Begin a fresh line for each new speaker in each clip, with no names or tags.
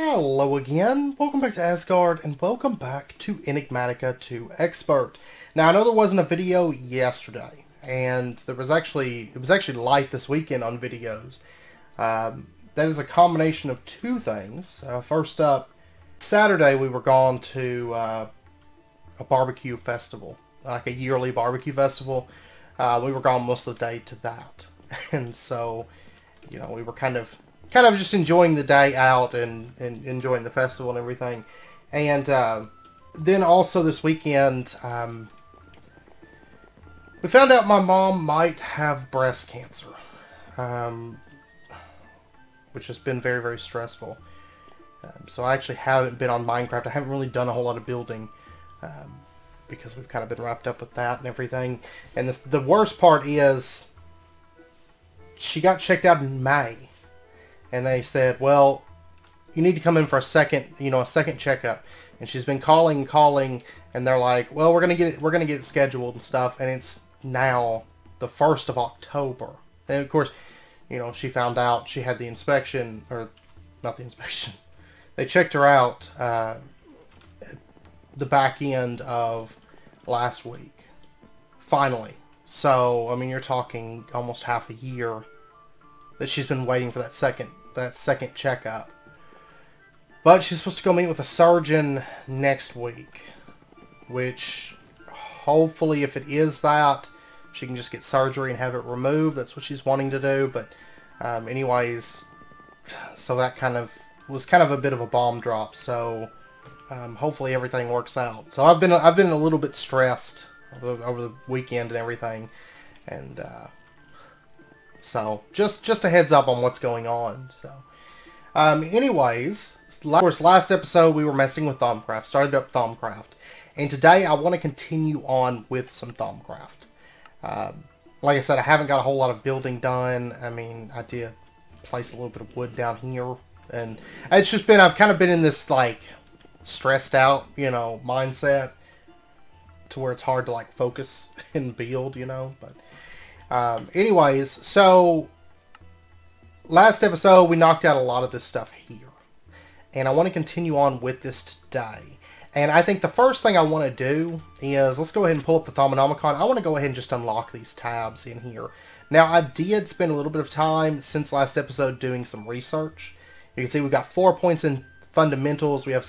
Hello again, welcome back to Asgard, and welcome back to Enigmatica 2 Expert. Now I know there wasn't a video yesterday, and it was actually light this weekend on videos. That is a combination of two things. First up, Saturday we were gone to a barbecue festival, like a yearly barbecue festival. We were gone most of the day to that, and so, you know, we were kind of just enjoying the day out and enjoying the festival and everything. And then also this weekend, we found out my mom might have breast cancer, which has been very, very stressful. So I actually haven't been on Minecraft. I haven't really done a whole lot of building because we've kind of been wrapped up with that and everything. And the worst part is she got checked out in May. And they said, well, you need to come in for a second checkup. And she's been calling, and they're like, well, we're gonna get it scheduled and stuff. And it's now the 1st of October. And of course, you know, she found out she had the inspection, or not the inspection. They checked her out at the back end of last week, finally. So I mean, you're talking almost half a year that she's been waiting for that second checkup. But she's supposed to go meet with a surgeon next week, which hopefully, if it is that, she can just get surgery and have it removed. That's what she's wanting to do. But anyways, so that was kind of a bit of a bomb drop. So hopefully everything works out. So I've been a little bit stressed over the weekend and everything, and so just a heads up on what's going on. So anyways, of course, last episode we were messing with Thaumcraft, started up Thaumcraft, and today I want to continue on with some Thaumcraft. Like I said, I haven't got a whole lot of building done. I mean, I did place a little bit of wood down here, and it's just been, I've kind of been in this like stressed out, you know, mindset to where it's hard to like focus and build, you know. But anyways, so last episode we knocked out a lot of this stuff here, and I want to continue on with this today. And I think the first thing I want to do is, let's go ahead and pull up the Thaumonomicon. I want to go ahead and just unlock these tabs in here. Now, I did spend a little bit of time since last episode doing some research. You can see we've got 4 points in fundamentals, we have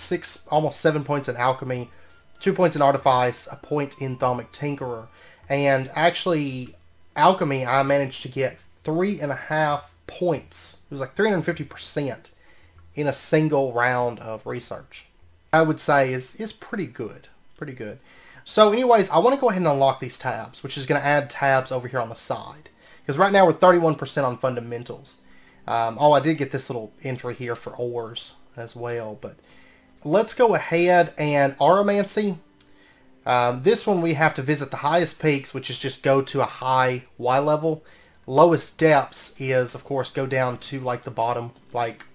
almost 7 points in alchemy, 2 points in artifice, a point in Thaumic Tinkerer, and actually alchemy I managed to get 3.5 points. It was like 350% in a single round of research. I would say is pretty good. Pretty good. So anyways, I want to go ahead and unlock these tabs, which is going to add tabs over here on the side. Because right now we're 31% on fundamentals. I did get this little entry here for ores as well. But let's go ahead and Aromancy. This one we have to visit the highest peaks, which is just go to a high Y level. Lowest depths is, of course, go down to like the bottom, like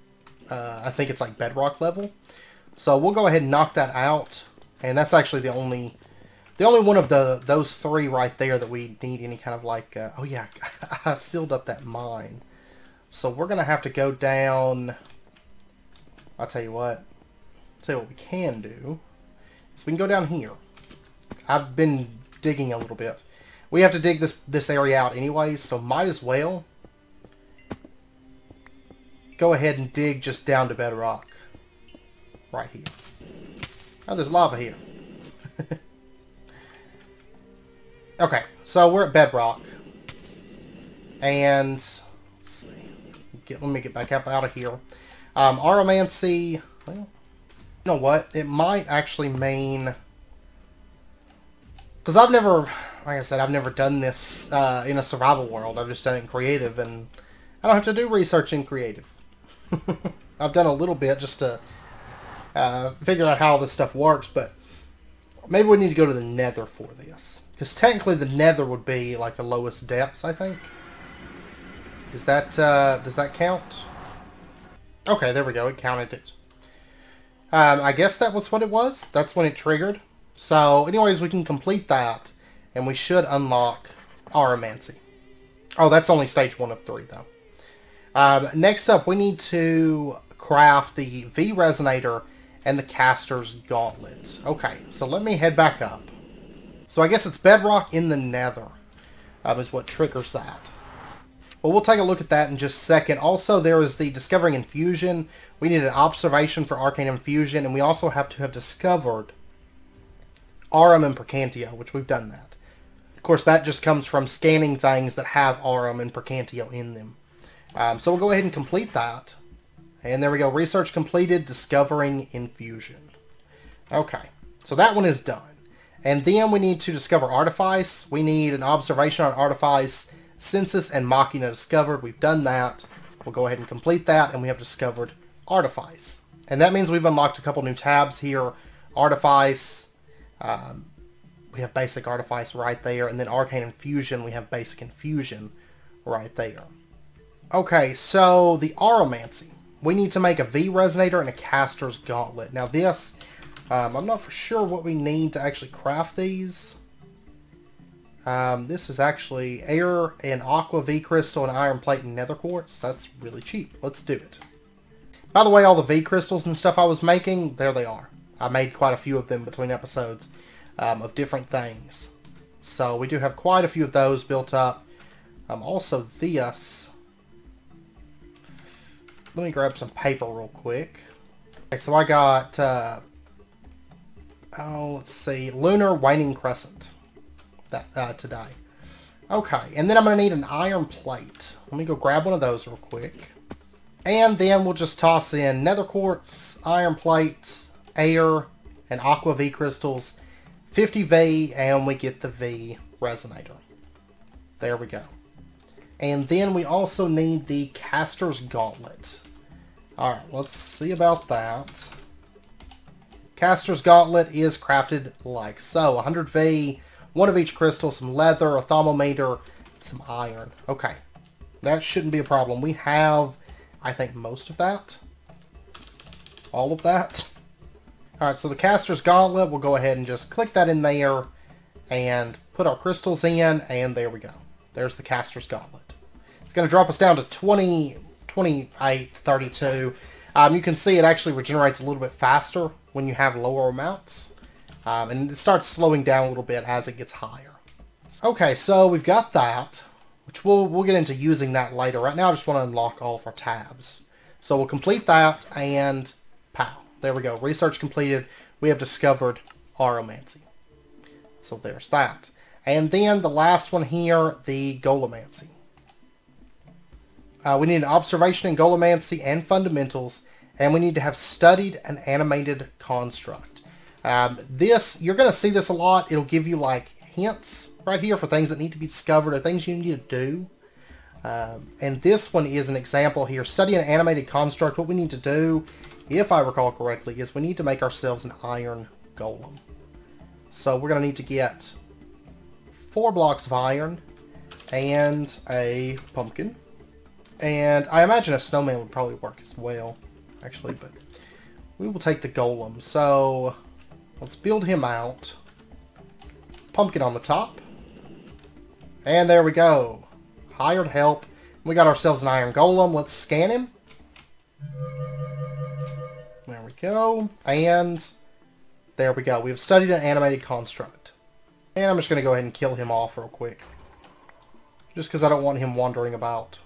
I think it's like bedrock level. So we'll go ahead and knock that out, and that's actually the only one of those three right there that we need any kind of like oh yeah, I sealed up that mine. So we're gonna have to go down. I'll tell you what we can do is we can go down here. I've been digging a little bit. We have to dig this area out anyways, so might as well go ahead and dig just down to bedrock. Right here. Oh, there's lava here. Okay, so we're at bedrock. And let's see. Let me get back up out of here. Aromancy, well, you know what? It might actually mean, because I've never, like I said, I've never done this in a survival world. I've just done it in creative, and I don't have to do research in creative. I've done a little bit just to figure out how this stuff works, but maybe we need to go to the nether for this, because technically the nether would be like the lowest depths, I think. Is that does that count? Okay, there we go, it counted it. I guess that was what it was. That's when it triggered. So anyways, we can complete that, and we should unlock Aromancy. Oh, that's only stage 1 of 3 though. Next up, we need to craft the V Resonator and the Caster's Gauntlet. Okay, so let me head back up. So I guess it's bedrock in the nether is what triggers that. Well, we'll take a look at that in just a second. Also, there is the Discovering Infusion. We need an observation for Arcane Infusion, and we also have to have discovered Aurum and Percantio, which we've done that. Of course, that just comes from scanning things that have Aurum and Percantio in them. So we'll go ahead and complete that. And there we go. Research completed, Discovering Infusion. Okay, so that one is done. And then we need to discover Artifice. We need an observation on Artifice, Census, and Machina discovered. We've done that. We'll go ahead and complete that, and we have discovered Artifice. And that means we've unlocked a couple new tabs here. Artifice, we have Basic Artifice right there, and then Arcane Infusion, we have Basic Infusion right there. Okay, so the Golem Antsy. We need to make a V Resonator and a Caster's Gauntlet. Now this, I'm not for sure what we need to actually craft these. This is actually air and aqua V crystal and iron plate and nether quartz. That's really cheap. Let's do it. By the way, all the V crystals and stuff I was making, there they are. I made quite a few of them between episodes of different things. So we do have quite a few of those built up. Also this. Let me grab some paper real quick. Okay, so I got, let's see, Lunar Waning Crescent today. Okay, and then I'm going to need an iron plate. Let me go grab one of those real quick. And then we'll just toss in nether quartz, iron plates, air, and aqua V crystals, 50 V, and we get the V Resonator. There we go. And then we also need the Caster's Gauntlet. Alright, let's see about that. Caster's Gauntlet is crafted like so. 100 V, one of each crystal, some leather, a thermometer, some iron. Okay, that shouldn't be a problem. We have, I think, most of that. All of that. Alright, so the Caster's Gauntlet, we'll go ahead and just click that in there and put our crystals in, and there we go. There's the Caster's Gauntlet. It's going to drop us down to 28, 32. You can see it actually regenerates a little bit faster when you have lower amounts. And it starts slowing down a little bit as it gets higher. Okay, so we've got that, which we'll get into using that later. Right now I just want to unlock all of our tabs. So we'll complete that, and pow. There we go. Research completed. We have discovered Golem Antsy. So there's that. And then the last one here, the Golem Antsy. We need an observation in Golem Antsy and fundamentals, and we need to have studied an animated construct. This, you're going to see this a lot. It'll give you like hints right here for things that need to be discovered or things you need to do. And this one is an example here. Study an animated construct. What we need to do, if I recall correctly, is we need to make ourselves an iron golem. So we're going to need to get 4 blocks of iron and a pumpkin. And I imagine a snowman would probably work as well, actually, but we will take the golem. So let's build him out. Pumpkin on the top. And there we go. Hired help. We got ourselves an iron golem. Let's scan him. There we go. And there we go. We've studied an animated construct. And I'm just going to go ahead and kill him off real quick. Just because I don't want him wandering about.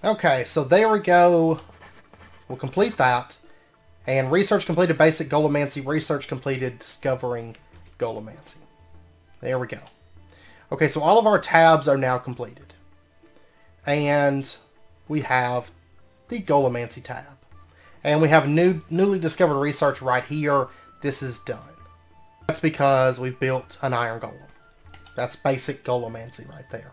Okay, so there we go. We'll complete that. And research completed basic Golem Antsy. Research completed discovering Golem Antsy. There we go. Okay, so all of our tabs are now completed. And we have the Golem Antsy tab. And we have newly discovered research right here. This is done. That's because we've built an iron golem. That's basic Golem Antsy right there.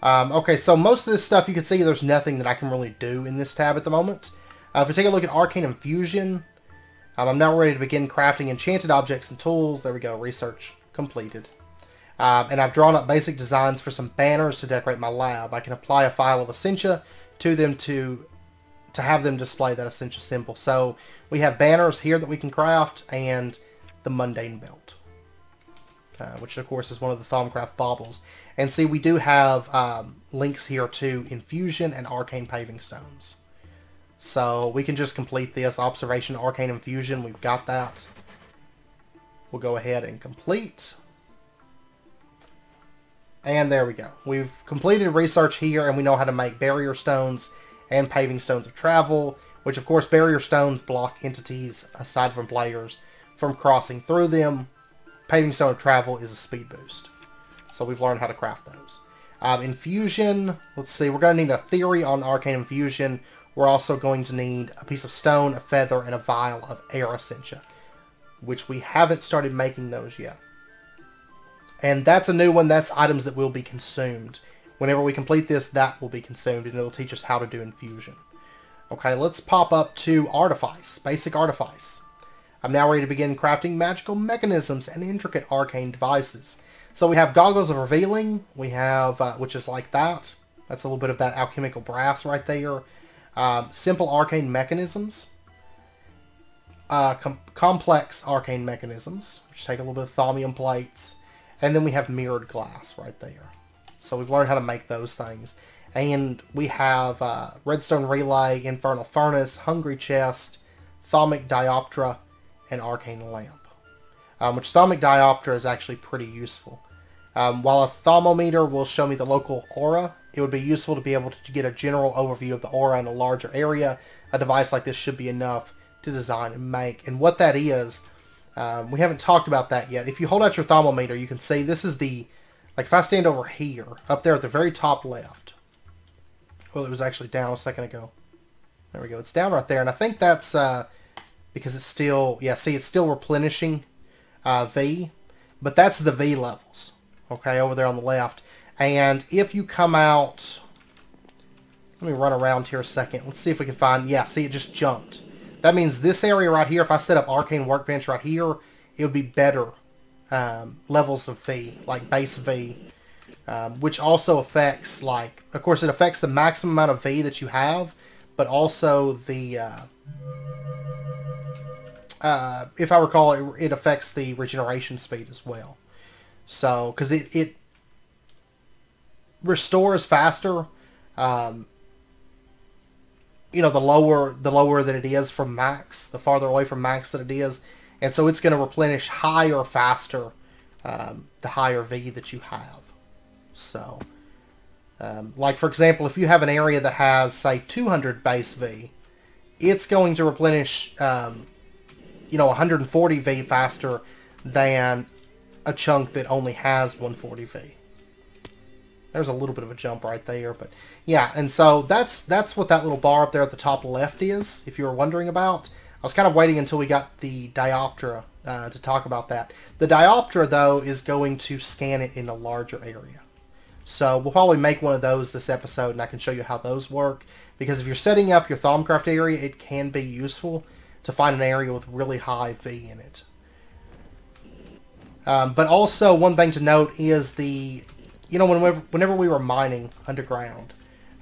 Okay, so most of this stuff, you can see there's nothing that I can really do in this tab at the moment. If we take a look at Arcane Infusion, I'm now ready to begin crafting enchanted objects and tools. There we go, research completed. And I've drawn up basic designs for some banners to decorate my lab. I can apply a file of Essentia to them to have them display that Essentia symbol. So we have banners here that we can craft, and the Mundane Belt, which of course is one of the Thaumcraft baubles. And see, we do have links here to Infusion and Arcane Paving Stones. So we can just complete this Observation Arcane Infusion. We've got that. We'll go ahead and complete. And there we go. We've completed research here, and we know how to make barrier stones and paving stones of travel, which of course barrier stones block entities aside from players from crossing through them. Paving stone of travel is a speed boost. So we've learned how to craft those. Infusion, let's see, we're going to need a theory on Arcane Infusion. We're also going to need a piece of stone, a feather, and a vial of air essentia, which we haven't started making those yet. And that's a new one. That's items that will be consumed. Whenever we complete this, that will be consumed, and it'll teach us how to do infusion. Okay, let's pop up to Artifice, basic Artifice. I'm now ready to begin crafting magical mechanisms and intricate arcane devices. So we have Goggles of Revealing, we have, which is like that. That's a little bit of that Alchemical Brass right there. Simple arcane mechanisms. Complex arcane mechanisms, which take a little bit of thaumium plates. And then we have mirrored glass right there. So we've learned how to make those things. And we have Redstone Relay, Infernal Furnace, Hungry Chest, Thaumic Diopter, and Arcane Lamp. Which Thaumic Diopter is actually pretty useful. While a thermometer will show me the local aura, it would be useful to be able to get a general overview of the aura in a larger area. A device like this should be enough to design and make. And what that is, we haven't talked about that yet. If you hold out your thermometer, you can see this is the, like if I stand over here, up there at the very top left. Well, it was actually down a second ago. There we go. It's down right there. And I think that's because it's still, yeah, see, it's still replenishing V. But that's the V levels, okay, over there on the left. And if you come out, let me run around here a second. Let's see if we can find, yeah, see, it just jumped. That means this area right here, if I set up Arcane Workbench right here, it would be better levels of V, like base V, which also affects, like, of course it affects the maximum amount of V that you have, but also the, if I recall, it affects the regeneration speed as well. So, because it restores faster, you know, the lower that it is from max, the farther away from max that it is, and so it's going to replenish higher faster the higher V that you have. So, like for example, if you have an area that has say 200 base V, it's going to replenish you know, 140 V faster than a chunk that only has 140 V. There's a little bit of a jump right there, but yeah, and so that's what that little bar up there at the top left is, if you were wondering about. I was kind of waiting until we got the Diopter to talk about that. The Diopter, though, is going to scan it in a larger area. So we'll probably make one of those this episode, and I can show you how those work, because if you're setting up your Thaumcraft area, it can be useful to find an area with really high V in it. But also, one thing to note is the, you know, whenever we were mining underground,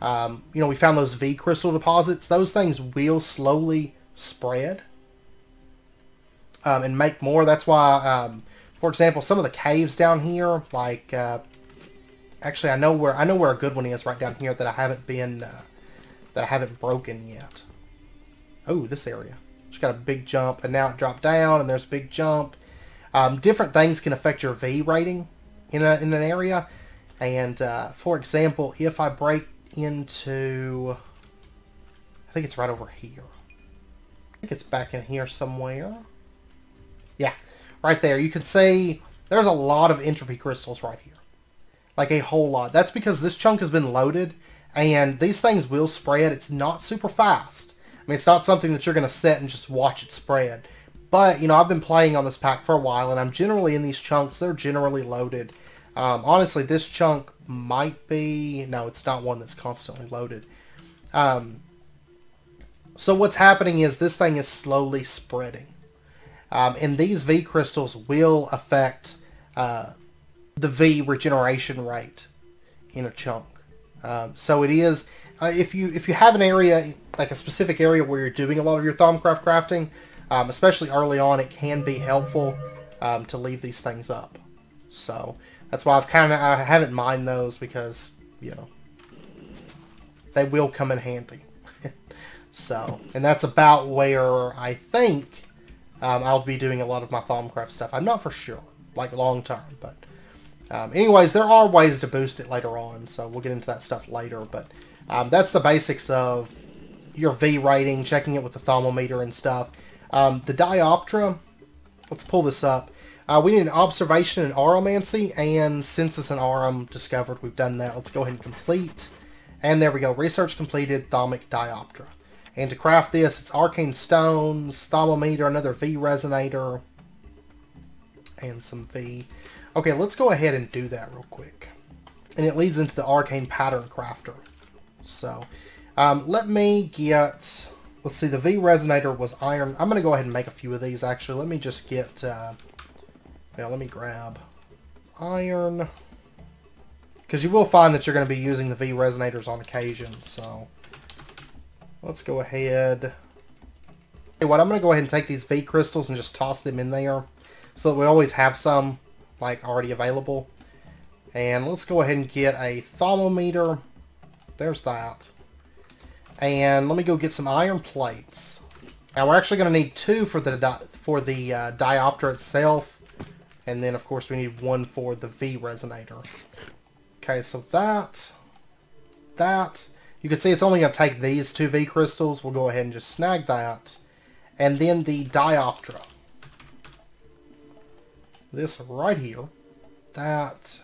you know, we found those V crystal deposits. Those things will slowly spread and make more. That's why, for example, some of the caves down here, like, actually, I know where a good one is right down here that I haven't broken yet. Oh, this area. It's got a big jump, and now it dropped down, and there's a big jump. Different things can affect your V rating in an area. And, for example, if I break into, I think it's right over here. I think it's back in here somewhere. Yeah, right there. You can see there's a lot of entropy crystals right here. Like a whole lot. That's because this chunk has been loaded, and these things will spread. It's not super fast. I mean, it's not something that you're going to set and just watch it spread. But, you know, I've been playing on this pack for a while, and I'm generally in these chunks. They're generally loaded. Honestly, this chunk might be... No, it's not one that's constantly loaded. So what's happening is this thing is slowly spreading. And these V crystals will affect the V regeneration rate in a chunk. So it is... if you have an area, like a specific area where you're doing a lot of your Thaumcraft crafting, especially early on, it can be helpful to leave these things up. So that's why I haven't mined those, because, you know, they will come in handy. So, and that's about where I think I'll be doing a lot of my Thaumcraft stuff. I'm not for sure, like long term, but anyways, there are ways to boost it later on, so we'll get into that stuff later. But that's the basics of your V rating, checking it with the thermometer and stuff. The Diopter, let's pull this up. We need an observation in Aromancy and census and Arum discovered. We've done that. Let's go ahead and complete. And there we go. Research completed, Thaumic Diopter. And to craft this, it's Arcane Stones, Thermometer, another V Resonator, and some V. Okay, let's go ahead and do that real quick. And it leads into the Arcane Pattern Crafter. So, let me get... Let's see, the V Resonator was iron. I'm going to go ahead and make a few of these, actually. Let me just get... yeah, let me grab iron. Because you will find that you're going to be using the V Resonators on occasion, so... Let's go ahead. Okay, what I'm going to go ahead and take these V crystals and just toss them in there. So that we always have some, like, already available. And let's go ahead and get a thermometer. There's that. And let me go get some iron plates. Now we're actually going to need 2 for the Diopter itself. And then, of course, we need 1 for the V Resonator. Okay, so that. You can see it's only going to take these 2 V crystals. We'll go ahead and just snag that. And then the Diopter. This right here. That.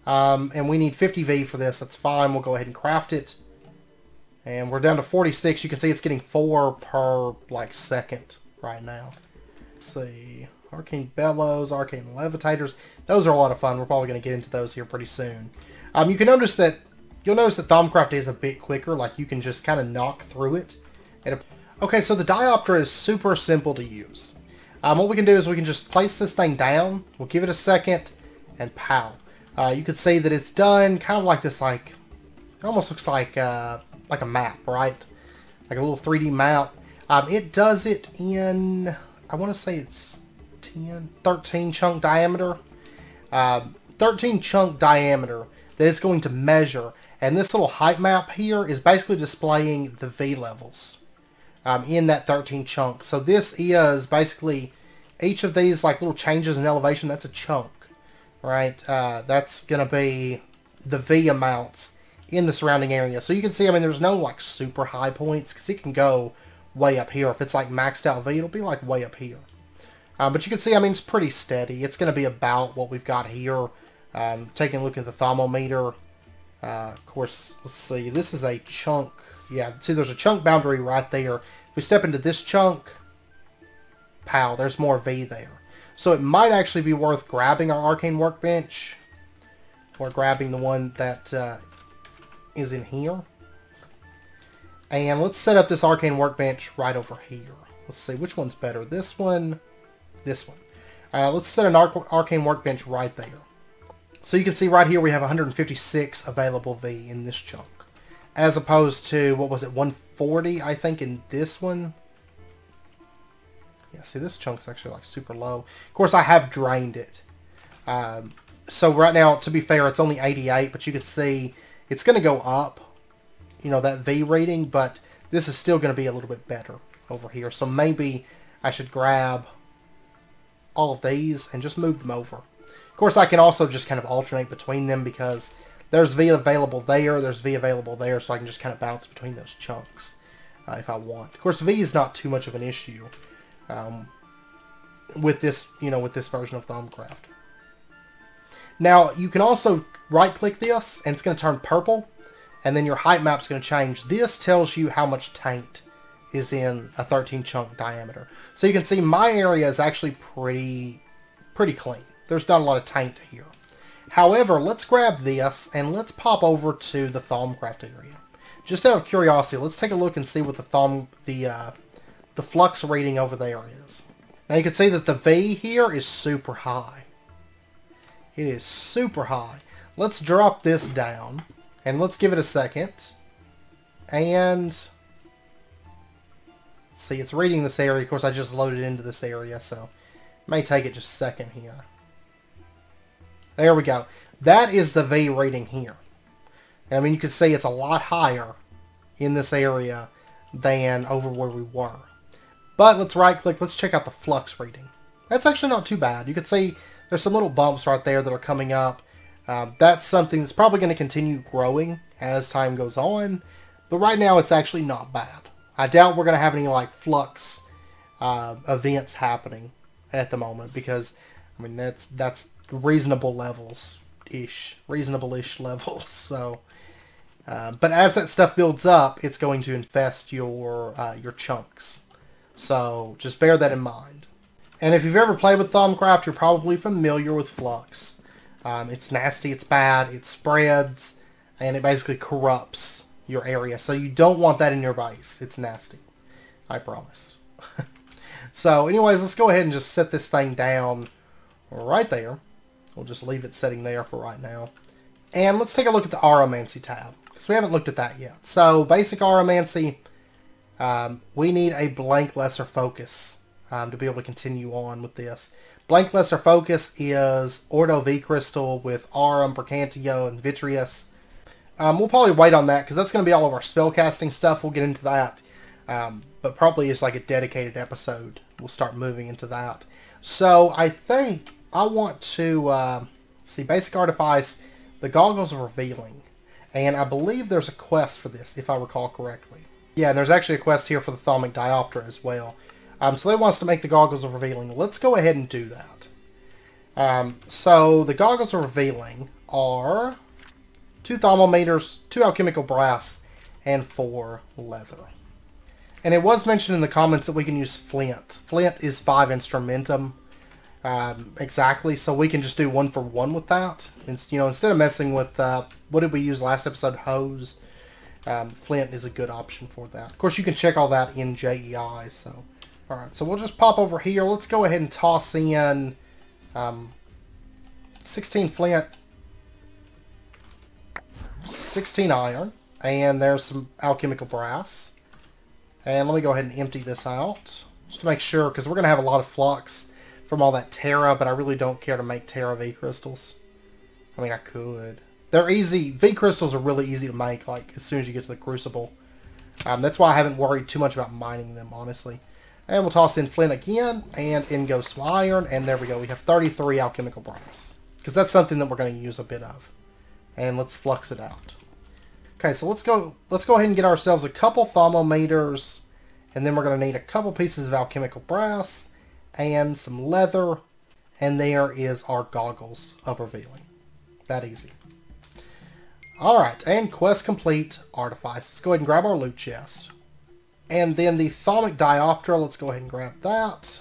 And we need 50 V for this. That's fine. We'll go ahead and craft it. And we're down to 46. You can see it's getting 4 per, like, second right now. Let's see. Arcane Bellows, Arcane Levitators. Those are a lot of fun. We're probably going to get into those here pretty soon. You can notice that, you'll notice that Thaumcraft is a bit quicker. Like, you can just kind of knock through it. Okay, so the Diopter is super simple to use. What we can do is we can just place this thing down. We'll give it a second, and pow. You can see that it's done kind of like this, like, it almost looks like a map, right? Like a little 3D map. It does it in, I want to say it's 13 chunk diameter. 13 chunk diameter that it's going to measure. And this little height map here is basically displaying the V levels in that 13 chunk. So this is basically each of these like little changes in elevation. That's a chunk, right? That's going to be the V amounts in the surrounding area. So you can see, I mean, there's no like super high points because it can go way up here. If it's like maxed out V, it'll be like way up here. But you can see, I mean, it's pretty steady. It's going to be about what we've got here. Taking a look at the thermometer. Of course, let's see. This is a chunk. Yeah, see, there's a chunk boundary right there. If we step into this chunk, pow, there's more V there. So it might actually be worth grabbing our Arcane Workbench. Or grabbing the one that is in here. And let's set up this Arcane Workbench right over here. Let's see, which one's better? This one? This one. Let's set an Arcane Workbench right there. So you can see right here we have 156 available V in this chunk. As opposed to, what was it, 140 I think in this one. Yeah, see this chunk's actually like super low. Of course I have drained it. So right now, to be fair, it's only 88, but you can see it's going to go up, you know, that V rating, but this is still going to be a little bit better over here. So maybe I should grab all of these and just move them over. Of course, I can also just kind of alternate between them because there's V available there, there's V available there, so I can just kind of bounce between those chunks if I want. Of course, V is not too much of an issue with this, you know, with this version of Thaumcraft. Now, you can also right-click this, and it's going to turn purple, and then your height map's going to change. This tells you how much taint is in a 13 chunk diameter. So you can see my area is actually pretty clean. There's not a lot of taint here. However, let's grab this and let's pop over to the Thaumcraft area. Just out of curiosity, let's take a look and see what the flux rating over there is. Now you can see that the V here is super high. It is super high. Let's drop this down and let's give it a second. And see, it's reading this area. Of course, I just loaded into this area, so it may take it just a second here. There we go. That is the V rating here. And I mean, you can see it's a lot higher in this area than over where we were. But let's right-click. Let's check out the Flux Rating. That's actually not too bad. You can see there's some little bumps right there that are coming up. That's something that's probably going to continue growing as time goes on. But right now, it's actually not bad. I doubt we're going to have any like flux events happening at the moment, because I mean that's reasonable levels-ish, reasonable-ish levels. So, but as that stuff builds up, it's going to infest your chunks. So just bear that in mind. And if you've ever played with Thaumcraft, you're probably familiar with Flux. It's nasty, it's bad, it spreads, and it basically corrupts your area. So you don't want that in your base. It's nasty. I promise. So anyways, let's go ahead and just set this thing down right there. We'll just leave it sitting there for right now. And let's take a look at the Arcane tab, because we haven't looked at that yet. So basic Arcane, we need a blank lesser focus to be able to continue on with this. Blank lesser focus is Ordo V crystal with Aurum, Bracantio, and Vitreous. We'll probably wait on that because that's going to be all of our spellcasting stuff. We'll get into that. But probably it's like a dedicated episode. We'll start moving into that. So I think I want to see basic Artifice, the Goggles of Revealing. And I believe there's a quest for this, if I recall correctly. Yeah, and there's actually a quest here for the Thalmic Diopter as well. So they want us to make the Goggles of Revealing. Let's go ahead and do that. So the Goggles of Revealing are 2 thermometers, 2 alchemical brass, and 4 leather. And it was mentioned in the comments that we can use flint. Flint is 5 instrumentum exactly, so we can just do 1 for 1 with that. And, you know, instead of messing with what did we use last episode, hose. Flint is a good option for that. Of course, you can check all that in JEI. So, all right, so we'll just pop over here. Let's go ahead and toss in 16 flint, 16 iron, and there's some alchemical brass. And let me go ahead and empty this out just to make sure, because we're going to have a lot of flux from all that Terra, but I really don't care to make Terra V crystals. I mean, I could. They're easy. V crystals are really easy to make, like, as soon as you get to the Crucible. That's why I haven't worried too much about mining them, honestly. And we'll toss in flint again, and in goes some iron, and there we go. We have 33 alchemical brass, because that's something that we're going to use a bit of. And let's flux it out. Okay, so let's go ahead and get ourselves a couple thermometers, and then we're going to need a couple pieces of alchemical brass and some leather, and there is our Goggles of Revealing. That easy. Alright, and quest complete, Artifice. Let's go ahead and grab our loot chest. And then the Thalmic Diopter, let's go ahead and grab that.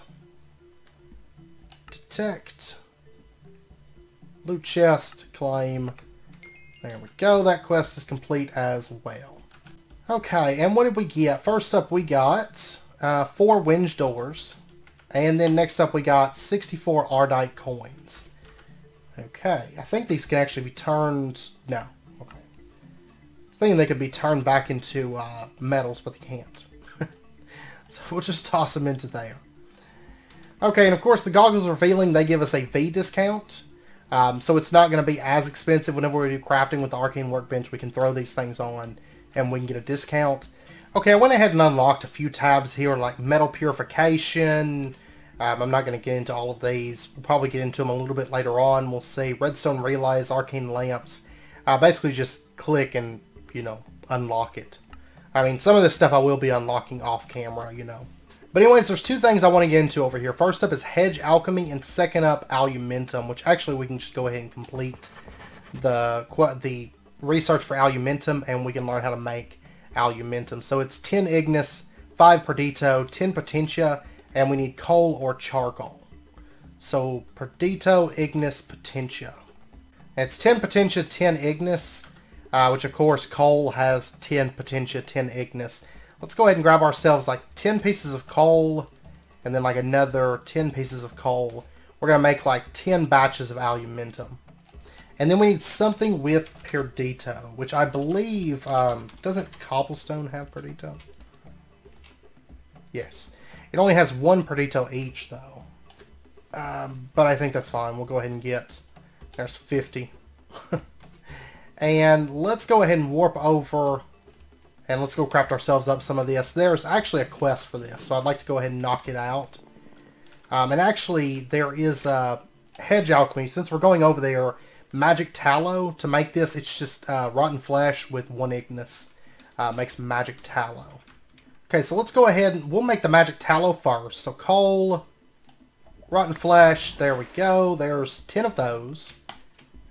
Detect. Loot chest, claim. There we go, that quest is complete as well. Okay, and what did we get? First up we got 4 Winged Doors. And then next up we got 64 Ardite coins. Okay, I think these can actually be turned... No, okay. I was thinking they could be turned back into metals, but they can't. So we'll just toss them into there. Okay, and of course the Goggles Revealing, they give us a V discount. So it's not going to be as expensive whenever we do crafting with the Arcane Workbench. We can throw these things on and we can get a discount. Okay, I went ahead and unlocked a few tabs here like Metal Purification. I'm not going to get into all of these. We'll probably get into them a little bit later on. We'll see Redstone Relays, Arcane Lamps. Basically just click and, you know, unlock it. I mean, some of this stuff I will be unlocking off camera, you know. But anyways, there's 2 things I want to get into over here. First up is Hedge Alchemy, and second up, Alumentum, which actually we can just go ahead and complete the research for Alumentum, and we can learn how to make Alumentum. So it's 10 Ignis, 5 Perdito, 10 Potentia, and we need coal or charcoal. So Perdito, Ignis, Potentia. And it's 10 Potentia, 10 Ignis, which of course coal has 10 Potentia, 10 Ignis. Let's go ahead and grab ourselves like 10 pieces of coal, and then like another 10 pieces of coal. We're going to make like 10 batches of Alumentum. And then we need something with Perdito, which I believe, doesn't Cobblestone have Perdito? Yes. It only has 1 Perdito each though. But I think that's fine. We'll go ahead and get, there's 50. And let's go ahead and warp over and let's go craft ourselves up some of this. There's actually a quest for this, so I'd like to go ahead and knock it out. And actually, there is a Hedge Alchemy. Since we're going over there, magic tallow to make this. It's just rotten flesh with 1 Ignis. Makes magic tallow. Okay, so let's go ahead and we'll make the magic tallow first. So coal, rotten flesh, there we go. There's 10 of those.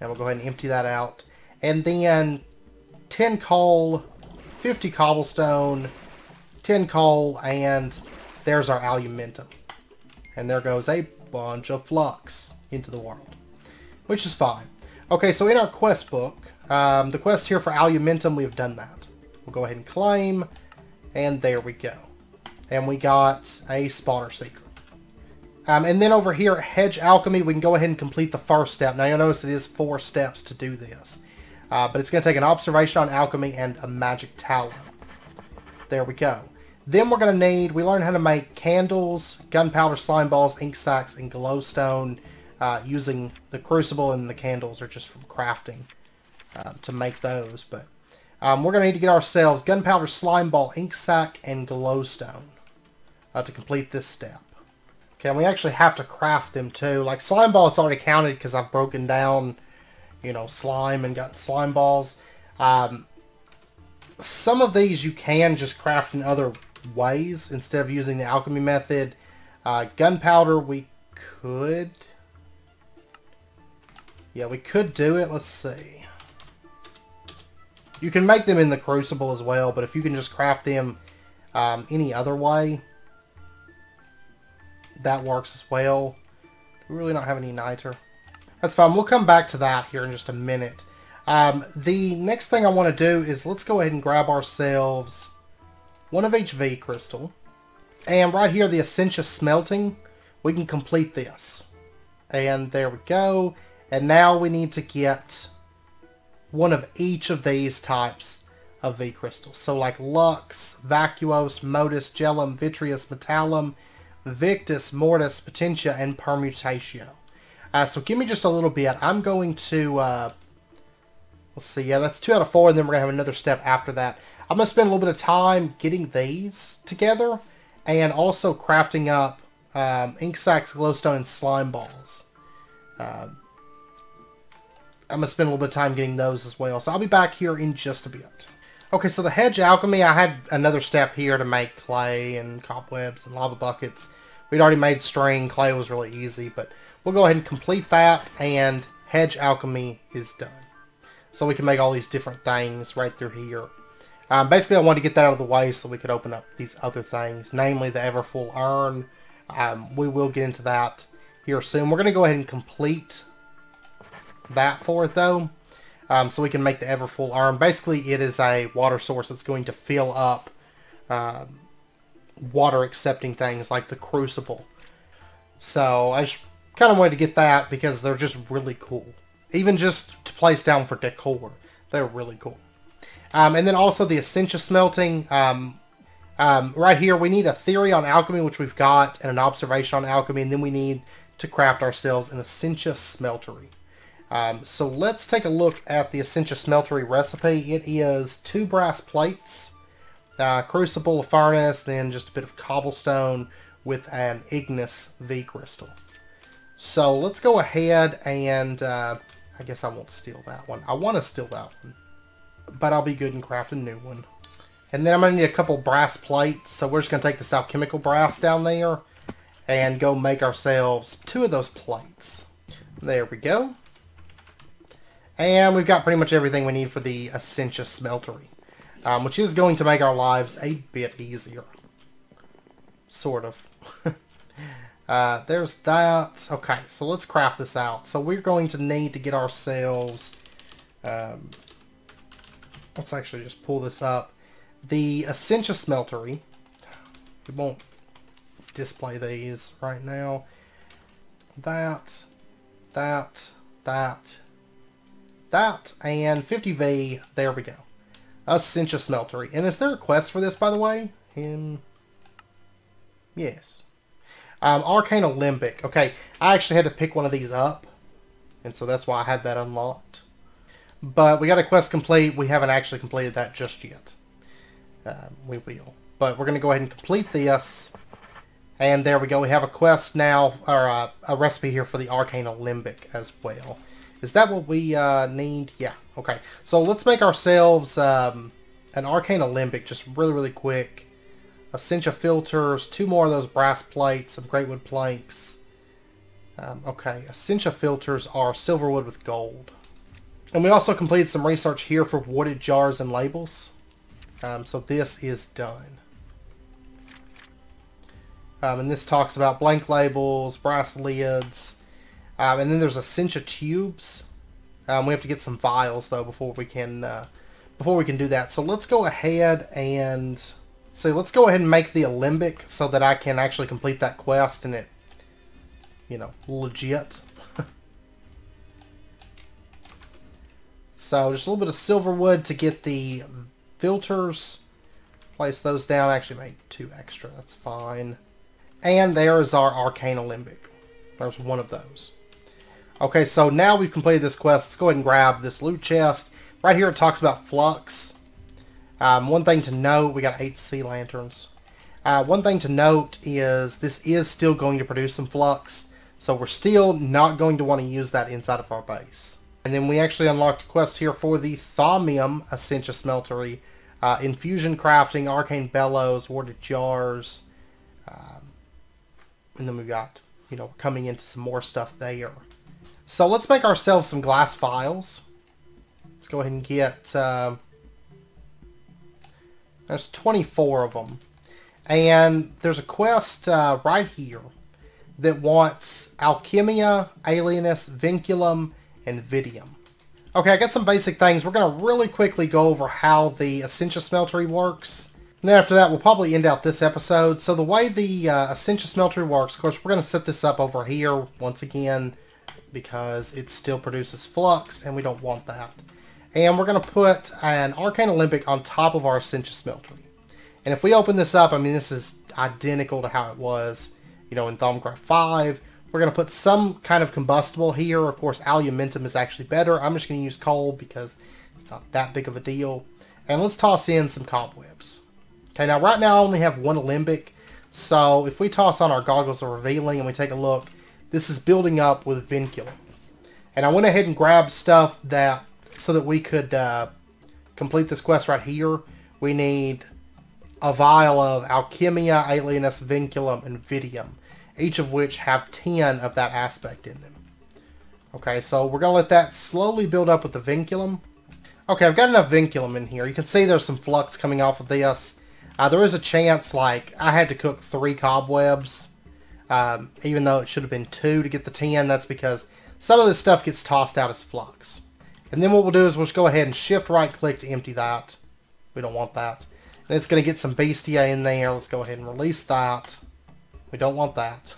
And we'll go ahead and empty that out. And then 10 coal, 50 cobblestone, 10 coal, and there's our aluminum. And there goes a bunch of flux into the world, which is fine. Okay, so in our quest book, the quest here for aluminum, we've done that. We'll go ahead and claim, and there we go. And we got a spawner secret. And then over here at Hedge Alchemy, we can go ahead and complete the first step. Now you'll notice it is 4 steps to do this. But it's going to take an observation on alchemy and a magic tallow. There we go. Then we're going to need, we learned how to make candles, gunpowder, slime balls, ink sacs, and glowstone using the crucible, and the candles are just from crafting to make those. But we're going to need to get ourselves gunpowder, slime ball, ink sac, and glowstone to complete this step. Okay, and we actually have to craft them too. Like slime ball, it's already counted because I've broken down, you know, slime and got slime balls. Some of these you can just craft in other ways instead of using the alchemy method. Gunpowder, we could. Yeah, we could do it. Let's see. You can make them in the crucible as well, but if you can just craft them any other way, that works as well. Do we really not have any niter? That's fine. We'll come back to that here in just a minute. The next thing I want to do is let's go ahead and grab ourselves 1 of each V crystal. And right here, the Essentia Smelting, we can complete this. And there we go. And now we need to get 1 of each of these types of V crystals. So like Lux, Vacuos, Modus, Gellum, Vitreous, Metallum, Victus, Mortis, Potentia, and Permutatio. So give me just a little bit. I'm going to, let's see, yeah, that's 2 out of 4, and then we're going to have another step after that. I'm going to spend a little bit of time getting these together, and also crafting up ink sacs, glowstone, and slime balls. I'm going to spend a little bit of time getting those as well. So I'll be back here in just a bit. Okay, so the Hedge Alchemy, I had another step here to make clay and cobwebs and lava buckets. We'd already made string. Clay was really easy, but we'll go ahead and complete that, and Hedge Alchemy is done. So we can make all these different things right through here. Basically, I wanted to get that out of the way so we could open up these other things, namely the Everfull Urn. We will get into that here soon. We're going to go ahead and complete that for it, though. So we can make the Everfull Urn. Basically, it is a water source that's going to fill up water-accepting things like the Crucible. So I just kind of wanted to get that because they're just really cool. Even just to place down for decor, they're really cool. And then also the Essentia Smelting. Right here, we need a theory on alchemy, which we've got, and an observation on alchemy, and then we need to craft ourselves an Essentia Smeltery. So let's take a look at the Essentia Smeltery recipe. It is 2 brass plates, crucible, a furnace, then just a bit of cobblestone with an Ignis V crystal. So let's go ahead and, I guess I won't steal that one. I want to steal that one, but I'll be good and craft a new one. And then I'm going to need a couple brass plates, so we're just going to take this Alchemical Brass down there and go make ourselves 2 of those plates. There we go. And we've got pretty much everything we need for the Essentia Smeltery, which is going to make our lives a bit easier. Sort of. There's that. Okay, so let's craft this out. So we're going to need to get ourselves... let's actually just pull this up. The Essentia Smeltery. We won't display these right now. That, and 50V. There we go. Essentia Smeltery. And is there a quest for this, by the way? Yes. Arcane Alembic. Okay, I actually had to pick one of these up, and so that's why I had that unlocked. But we got a quest complete. We haven't actually completed that just yet. We will. But we're going to go ahead and complete this. And there we go. We have a quest now, or a recipe here for the Arcane Alembic as well. Is that what we need? Yeah. Okay. So let's make ourselves an Arcane Alembic just really, really quick. Essentia filters, 2 more of those brass plates, some great wood planks. Okay. Essentia filters are silver wood with gold. And we also completed some research here for wooded jars and labels. So this is done. And this talks about blank labels, brass lids, and then there's Essentia tubes. We have to get some vials though before we can do that. So let's go ahead and make the Alembic so that I can actually complete that quest and it, you know, legit. So just a little bit of silver wood to get the filters. Place those down. Actually make 2 extra. That's fine. And there is our Arcane Alembic. There's one of those. Okay, so now we've completed this quest. Let's go ahead and grab this loot chest. Right here it talks about Flux. One thing to note, we got 8 sea lanterns. One thing to note is this is still going to produce some Flux. So we're still not going to want to use that inside of our base. And then we actually unlocked a quest here for the Thaumium Essentia Smeltery, Infusion Crafting, Arcane Bellows, Warded Jars, and then we got, you know, coming into some more stuff there. So let's make ourselves some glass vials. Let's go ahead and get, there's 24 of them. And there's a quest right here that wants Alchemia, Alienus, Vinculum, and Vidium. Okay, I got some basic things. We're going to really quickly go over how the Essentia Smeltery works. And then after that, we'll probably end out this episode. So the way the Essentia Smeltery works, of course, we're going to set this up over here once again because it still produces flux, and we don't want that. And we're going to put an Arcane Alembic on top of our Essentia Smeltery. And if we open this up, I mean, this is identical to how it was, you know, in Thaumcraft 5. We're going to put some kind of combustible here. Of course, aluminum is actually better. I'm just going to use coal because it's not that big of a deal. And let's toss in some cobwebs. Okay, now right now I only have 1 Alembic. So if we toss on our Goggles of Revealing and we take a look, this is building up with Vinculum. And I went ahead and grabbed stuff that so that we could complete this quest right here. We need a vial of Alchemia, Alienus, Vinculum, and Vidium, each of which have 10 of that aspect in them. Okay, so we're going to let that slowly build up with the Vinculum. Okay, I've got enough Vinculum in here. You can see there's some flux coming off of this. There is a chance, like, I had to cook 3 cobwebs, even though it should have been 2 to get the 10. That's because some of this stuff gets tossed out as flux. And then what we'll do is we'll just go ahead and shift right click to empty that. We don't want that. And it's going to get some Bestia in there. Let's go ahead and release that. We don't want that.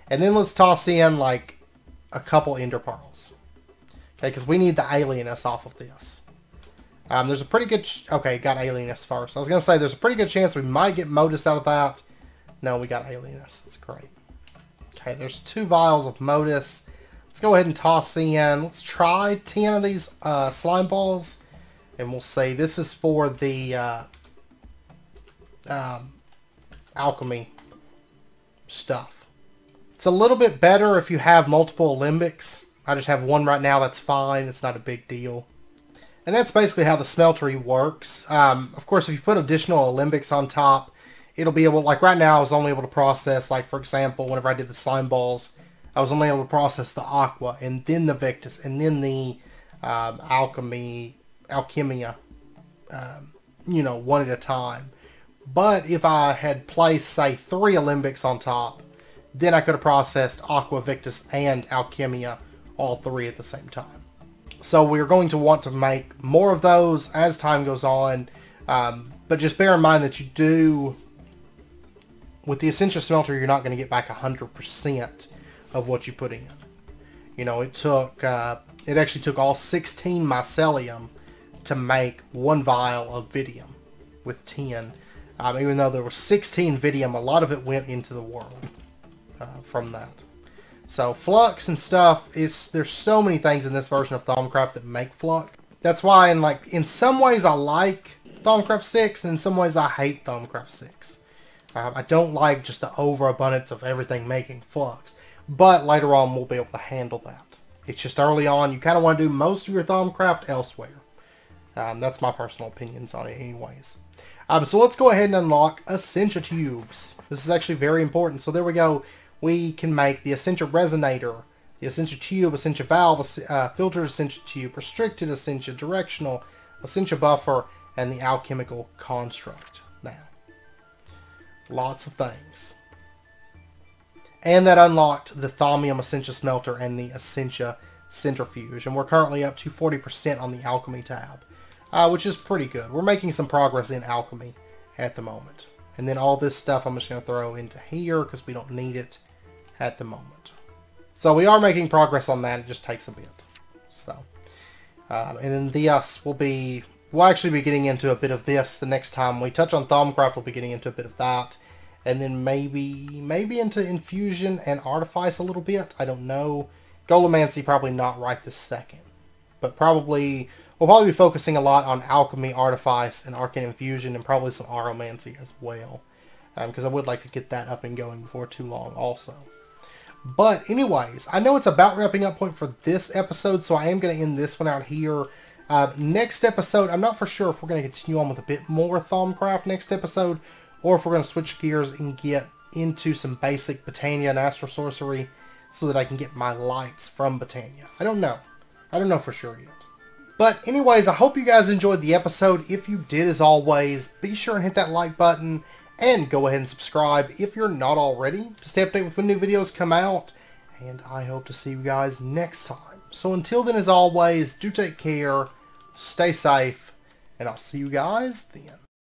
And then let's toss in like a couple Ender Pearls. Okay, because we need the Alienus off of this. There's a pretty good... Okay, got Alienus first. I was going to say there's a pretty good chance we might get Modus out of that. No, we got Alienus. That's great. Okay, there's 2 vials of Modus. Let's go ahead and toss in... Let's try 10 of these slime balls. And we'll see. This is for the alchemy stuff. It's a little bit better if you have multiple Alembics. I just have 1 right now. That's fine. It's not a big deal. And that's basically how the smeltery works. Of course, if you put additional Alembics on top, it'll be able, like right now, I was only able to process, like for example, whenever I did the slime balls, I was only able to process the Aqua, and then the Victus, and then the Alchemia, you know, 1 at a time. But if I had placed, say, 3 Alembics on top, then I could have processed Aqua, Victus, and Alchemia, all 3 at the same time. So we're going to want to make more of those as time goes on. But just bear in mind that you do, with the Essentia Smeltery, you're not going to get back 100% of what you put in. You know, it actually took all 16 mycelium to make 1 vial of Vidium with 10. Even though there was 16 Vidium, a lot of it went into the world from that. So flux and stuff, there's so many things in this version of Thaumcraft that make flux. That's why, in some ways I like Thaumcraft 6, and in some ways I hate Thaumcraft 6. I don't like just the overabundance of everything making flux. But later on we'll be able to handle that. It's just early on, you kind of want to do most of your Thaumcraft elsewhere. That's my personal opinions on it anyways. So let's go ahead and unlock Essentia Tubes. This is actually very important. So there we go. We can make the Essentia Resonator, the Essentia Tube, Essentia Valve, Filtered Essentia Tube, Restricted Essentia, Directional, Essentia Buffer, and the Alchemical Construct. Now, lots of things. And that unlocked the Thaumium Essentia Smelter and the Essentia Centrifuge. And we're currently up to 40% on the Alchemy tab, which is pretty good. We're making some progress in Alchemy at the moment. And then all this stuff I'm just going to throw into here because we don't need it at the moment. So we are making progress on that. It just takes a bit. So, and then this we'll actually be getting into a bit of this the next time we touch on Thaumcraft. We'll be getting into a bit of that. And then maybe into Infusion and Artifice a little bit. I don't know. Golem Antsy probably not right this second. But we'll probably be focusing a lot on Alchemy, Artifice, and Arcane Infusion, and probably some Aromancy as well. Because I would like to get that up and going before too long also. But anyways, I know it's about wrapping up point for this episode, so I am going to end this one out here. Next episode, I'm not for sure if we're going to continue on with a bit more Thaumcraft next episode, or if we're going to switch gears and get into some basic Botania and Astral Sorcery so that I can get my lights from Botania. I don't know. I don't know for sure yet. But anyways, I hope you guys enjoyed the episode. If you did, as always, be sure and hit that like button and go ahead and subscribe if you're not already to stay updated with when new videos come out. And I hope to see you guys next time. So until then, as always, do take care, stay safe, and I'll see you guys then.